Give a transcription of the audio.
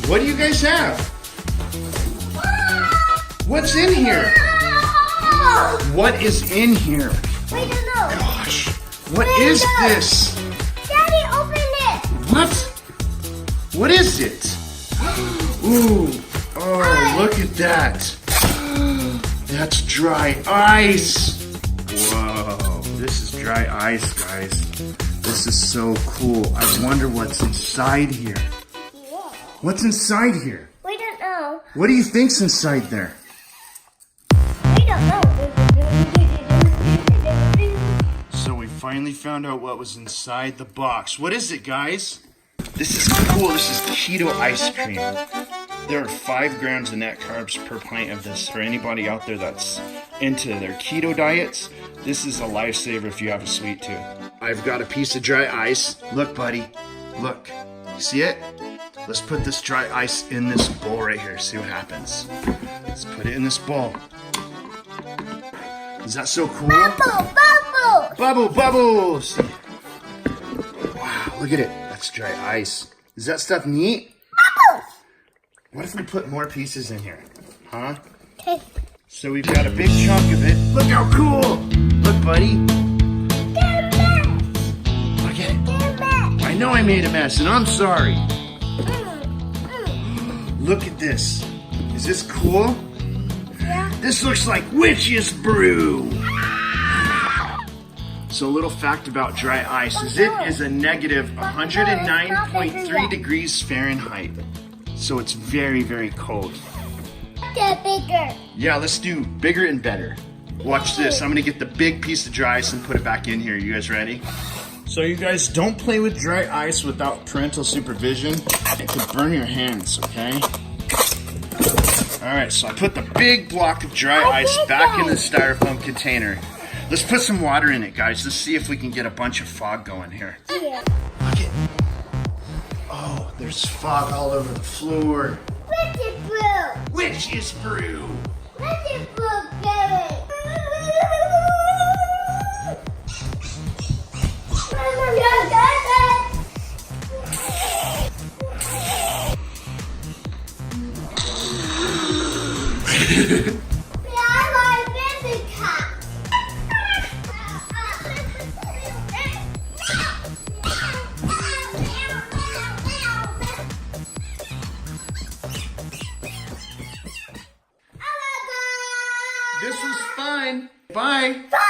What do you guys have? What's in here? What is in here? We don't know. Gosh, what is this? Daddy, open it. What? What is it? Ooh, oh, look at that. That's dry ice. Whoa, this is dry ice, guys. This is so cool. I wonder what's inside here. What's inside here? We don't know. What do you think's inside there? We don't know. So we finally found out what was inside the box. What is it, guys? This is cool. This is keto ice cream. There are 5 grams of net carbs per pint of this. For anybody out there that's into their keto diets, this is a lifesaver if you have a sweet tooth. I've got a piece of dry ice. Look, buddy. Look. You see it? Let's put this dry ice in this bowl right here. See what happens. Let's put it in this bowl. Is that so cool? Bubble, bubble. Bubble, bubbles! Wow, look at it. That's dry ice. Is that stuff neat? Bubbles. What if we put more pieces in here? Huh? Okay. So we've got a big chunk of it. Look how cool! Look, buddy. Look at it. I know I made a mess, and I'm sorry. Look at this. Is this cool? Yeah. This looks like witch's brew. So a little fact about dry ice is it is a negative 109.3 degrees Fahrenheit. So it's very, very cold. Get bigger. Yeah, let's do bigger and better. Watch this. I'm gonna get the big piece of dry ice and put it back in here. You guys ready? So you guys don't play with dry ice without parental supervision. It could burn your hands, okay? All right, so I put the big block of dry ice back in the styrofoam container. Let's put some water in it, guys. Let's see if we can get a bunch of fog going here. Yeah. Look it. Oh, there's fog all over the floor. Witch's brew. Witch's brew. Witch's brew, Gary. This was fun. Bye. Bye.